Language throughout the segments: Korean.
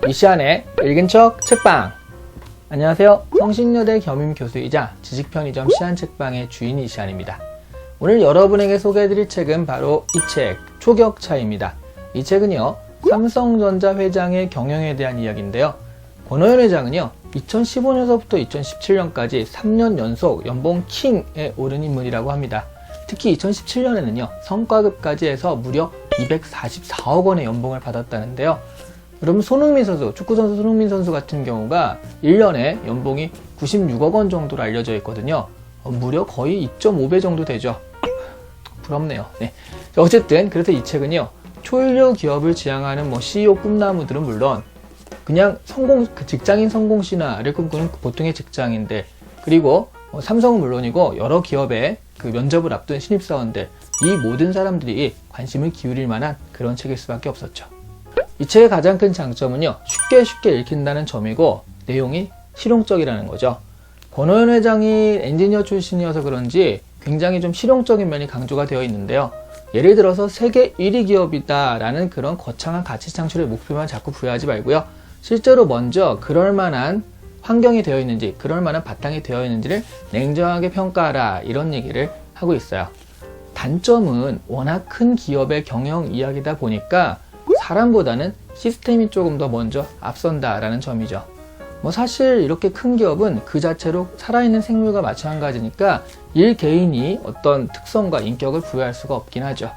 이시안의 읽은 척 책방. 안녕하세요. 성신여대 겸임교수이자 지식편의점 시안책방의 주인 이시안입니다. 오늘 여러분에게 소개해드릴 책은 바로 이 책, 초격차입니다. 이 책은요, 삼성전자 회장의 경영에 대한 이야기인데요. 권오현 회장은요, 2015년서부터 2017년까지 3년 연속 연봉 킹에 오른 인물이라고 합니다. 특히 2017년에는요, 성과급까지 해서 무려 244억 원의 연봉을 받았다는데요. 여러분, 손흥민 선수, 축구선수 손흥민 선수 같은 경우가 1년에 연봉이 96억 원 정도로 알려져 있거든요. 무려 거의 2.5배 정도 되죠. 부럽네요. 네. 어쨌든 그래서 이 책은요, 초일류 기업을 지향하는 CEO 꿈나무들은 물론 그냥 직장인 성공 신화를 꿈꾸는 보통의 직장인들, 그리고 삼성은 물론이고 여러 기업의 그 면접을 앞둔 신입사원들, 이 모든 사람들이 관심을 기울일 만한 그런 책일 수밖에 없었죠. 이 책의 가장 큰 장점은요, 쉽게 읽힌다는 점이고 내용이 실용적이라는 거죠. 권오현 회장이 엔지니어 출신이어서 그런지 굉장히 좀 실용적인 면이 강조가 되어 있는데요. 예를 들어서 세계 1위 기업이다 라는 그런 거창한 가치 창출의 목표만 자꾸 부여하지 말고요, 실제로 먼저 그럴 만한 환경이 되어 있는지, 그럴 만한 바탕이 되어 있는지를 냉정하게 평가하라, 이런 얘기를 하고 있어요. 단점은 워낙 큰 기업의 경영 이야기다 보니까 사람보다는 시스템이 조금 더 먼저 앞선다 라는 점이죠. 사실 이렇게 큰 기업은 그 자체로 살아있는 생물과 마찬가지니까 일 개인이 어떤 특성과 인격을 부여할 수가 없긴 하죠.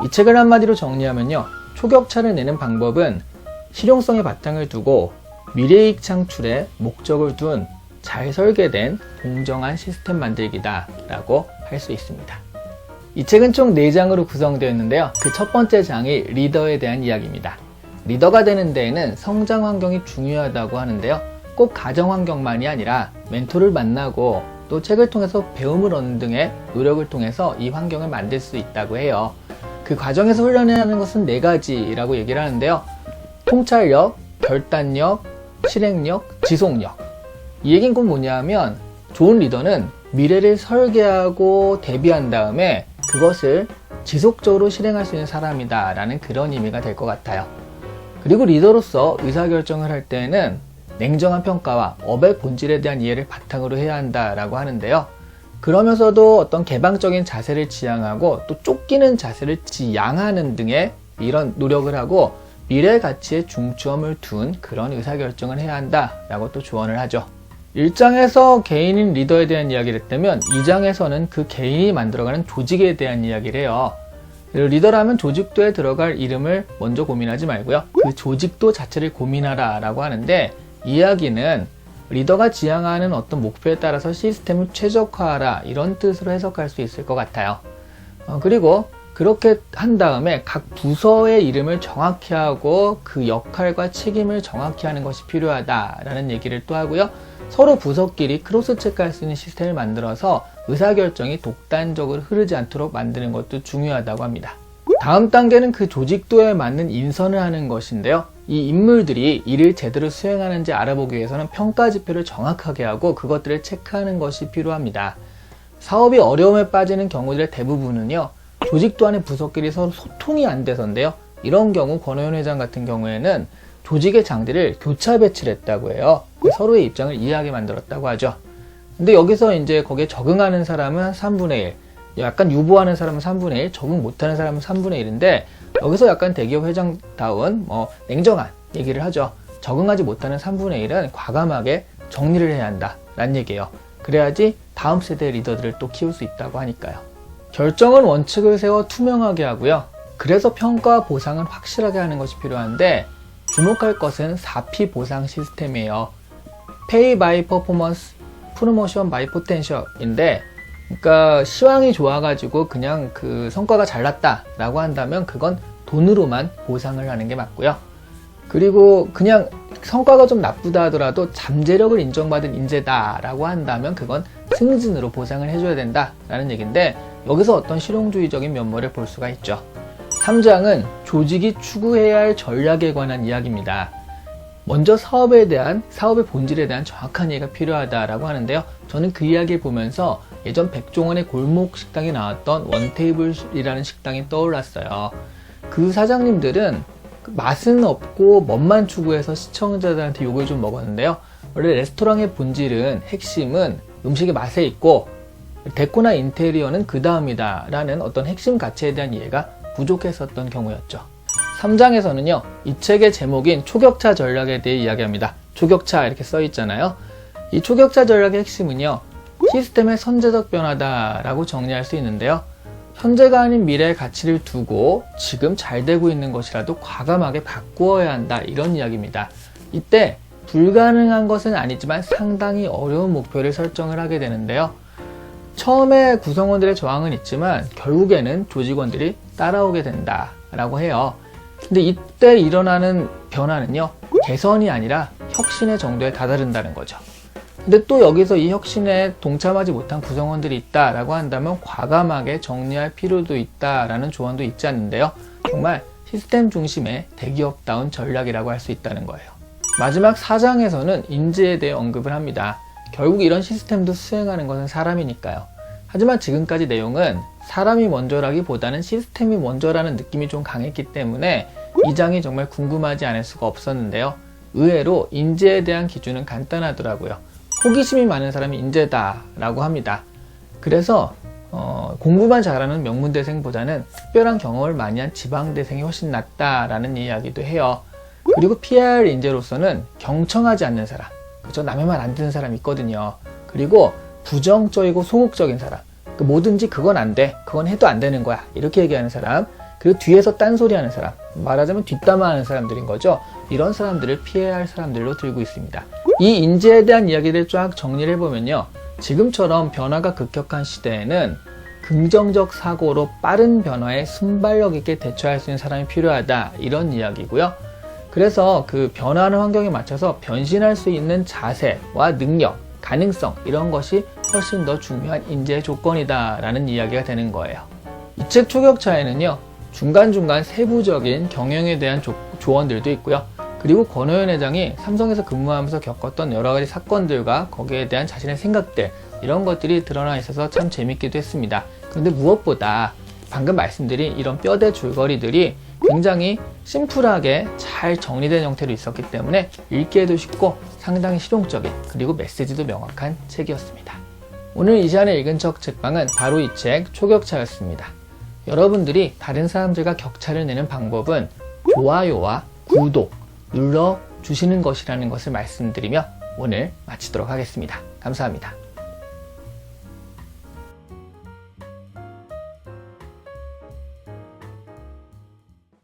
이 책을 한마디로 정리하면요, 초격차를 내는 방법은 실용성의 바탕을 두고 미래이익 창출에 목적을 둔 잘 설계된 공정한 시스템 만들기다 라고 할 수 있습니다. 이 책은 총 4장으로 구성되어 있는데요. 그 첫 번째 장이 리더에 대한 이야기입니다. 리더가 되는 데에는 성장 환경이 중요하다고 하는데요. 꼭 가정 환경만이 아니라 멘토를 만나고 또 책을 통해서 배움을 얻는 등의 노력을 통해서 이 환경을 만들 수 있다고 해요. 그 과정에서 훈련해야 하는 것은 4가지라고 얘기를 하는데요. 통찰력, 결단력, 실행력, 지속력. 이 얘기는 꼭 뭐냐면, 좋은 리더는 미래를 설계하고 대비한 다음에 그것을 지속적으로 실행할 수 있는 사람이다 라는 그런 의미가 될 것 같아요. 그리고 리더로서 의사결정을 할 때는 냉정한 평가와 업의 본질에 대한 이해를 바탕으로 해야 한다라고 하는데요. 그러면서도 어떤 개방적인 자세를 지향하고 또 쫓기는 자세를 지양하는 등의 이런 노력을 하고 미래 가치에 중점을 둔 그런 의사결정을 해야 한다라고 또 조언을 하죠. 1장에서 개인인 리더에 대한 이야기를 했다면 2장에서는 그 개인이 만들어가는 조직에 대한 이야기를 해요. 리더라면 조직도에 들어갈 이름을 먼저 고민하지 말고요, 그 조직도 자체를 고민하라 라고 하는데, 이야기는 리더가 지향하는 어떤 목표에 따라서 시스템을 최적화하라, 이런 뜻으로 해석할 수 있을 것 같아요. 그리고 그렇게 한 다음에 각 부서의 이름을 정확히 하고 그 역할과 책임을 정확히 하는 것이 필요하다라는 얘기를 또 하고요. 서로 부서끼리 크로스 체크할 수 있는 시스템을 만들어서 의사결정이 독단적으로 흐르지 않도록 만드는 것도 중요하다고 합니다. 다음 단계는 그 조직도에 맞는 인선을 하는 것인데요. 이 인물들이 일을 제대로 수행하는지 알아보기 위해서는 평가 지표를 정확하게 하고 그것들을 체크하는 것이 필요합니다. 사업이 어려움에 빠지는 경우들의 대부분은요, 조직도 안의 부서끼리 서로 소통이 안 돼서인데요. 이런 경우 권오현 회장 같은 경우에는 조직의 장들을 교차 배치를 했다고 해요. 서로의 입장을 이해하게 만들었다고 하죠. 근데 여기서 이제 거기에 적응하는 사람은 3분의 1, 약간 유보하는 사람은 3분의 1, 적응 못하는 사람은 3분의 1인데, 여기서 약간 대기업 회장다운 냉정한 얘기를 하죠. 적응하지 못하는 3분의 1은 과감하게 정리를 해야 한다 라는 얘기예요. 그래야지 다음 세대의 리더들을 또 키울 수 있다고 하니까요. 결정은 원칙을 세워 투명하게 하고요. 그래서 평가와 보상은 확실하게 하는 것이 필요한데, 주목할 것은 4P 보상 시스템이에요. Pay by Performance, Promotion by Potential인데, 그러니까 시황이 좋아가지고 그냥 그 성과가 잘 났다 라고 한다면 그건 돈으로만 보상을 하는 게 맞고요. 그리고 그냥 성과가 좀 나쁘다 하더라도 잠재력을 인정받은 인재다 라고 한다면 그건 승진으로 보상을 해줘야 된다 라는 얘기인데, 여기서 어떤 실용주의적인 면모를 볼 수가 있죠. 3장은 조직이 추구해야 할 전략에 관한 이야기입니다. 먼저 사업의 본질에 대한 정확한 이해가 필요하다라고 하는데요. 저는 그 이야기를 보면서 예전 백종원의 골목 식당에 나왔던 원테이블이라는 식당이 떠올랐어요. 그 사장님들은 맛은 없고 멋만 추구해서 시청자들한테 욕을 좀 먹었는데요. 원래 레스토랑의 본질은, 핵심은 음식의 맛에 있고 데코나 인테리어는 그 다음이다 라는 어떤 핵심 가치에 대한 이해가 부족했었던 경우였죠. 3장에서는요, 이 책의 제목인 초격차 전략에 대해 이야기합니다. 초격차 이렇게 써 있잖아요. 이 초격차 전략의 핵심은요, 시스템의 선제적 변화다 라고 정리할 수 있는데요. 현재가 아닌 미래의 가치를 두고 지금 잘 되고 있는 것이라도 과감하게 바꾸어야 한다, 이런 이야기입니다. 이때 불가능한 것은 아니지만 상당히 어려운 목표를 설정을 하게 되는데요. 처음에 구성원들의 저항은 있지만 결국에는 조직원들이 따라오게 된다 라고 해요. 근데 이때 일어나는 변화는요, 개선이 아니라 혁신의 정도에 다다른다는 거죠. 근데 또 여기서 이 혁신에 동참하지 못한 구성원들이 있다라고 한다면 과감하게 정리할 필요도 있다라는 조언도 있지 않는데요. 정말 시스템 중심의 대기업다운 전략이라고 할 수 있다는 거예요. 마지막 4장에서는 인재에 대해 언급을 합니다. 결국 이런 시스템도 수행하는 것은 사람이니까요. 하지만 지금까지 내용은 사람이 먼저라기보다는 시스템이 먼저라는 느낌이 좀 강했기 때문에 이 장이 정말 궁금하지 않을 수가 없었는데요. 의외로 인재에 대한 기준은 간단하더라고요. 호기심이 많은 사람이 인재다 라고 합니다. 그래서 공부만 잘하는 명문대생보다는 특별한 경험을 많이 한 지방대생이 훨씬 낫다라는 이야기도 해요. 그리고 PR 인재로서는 경청하지 않는 사람, 그죠? 남의 말 안 듣는 사람이 있거든요. 그리고 부정적이고 소극적인 사람, 뭐든지 그건 안 돼, 그건 해도 안 되는 거야, 이렇게 얘기하는 사람, 그리고 뒤에서 딴소리 하는 사람, 말하자면 뒷담화하는 사람들인 거죠. 이런 사람들을 피해야 할 사람들로 들고 있습니다. 이 인재에 대한 이야기를 쫙 정리를 해보면요, 지금처럼 변화가 급격한 시대에는 긍정적 사고로 빠른 변화에 순발력 있게 대처할 수 있는 사람이 필요하다, 이런 이야기고요. 그래서 그 변화하는 환경에 맞춰서 변신할 수 있는 자세와 능력, 가능성, 이런 것이 훨씬 더 중요한 인재의 조건이다 라는 이야기가 되는 거예요. 이 책 초격차에는요, 중간중간 세부적인 경영에 대한 조언들도 있고요. 그리고 권호연 회장이 삼성에서 근무하면서 겪었던 여러 가지 사건들과 거기에 대한 자신의 생각들, 이런 것들이 드러나 있어서 참 재밌기도 했습니다. 그런데 무엇보다 방금 말씀드린 이런 뼈대 줄거리들이 굉장히 심플하게 잘 정리된 형태로 있었기 때문에 읽기에도 쉽고 상당히 실용적인, 그리고 메시지도 명확한 책이었습니다. 오늘 이 시간에 읽은 척 책방은 바로 이 책 초격차였습니다. 여러분들이 다른 사람들과 격차를 내는 방법은 좋아요와 구독 눌러주시는 것이라는 것을 말씀드리며 오늘 마치도록 하겠습니다. 감사합니다.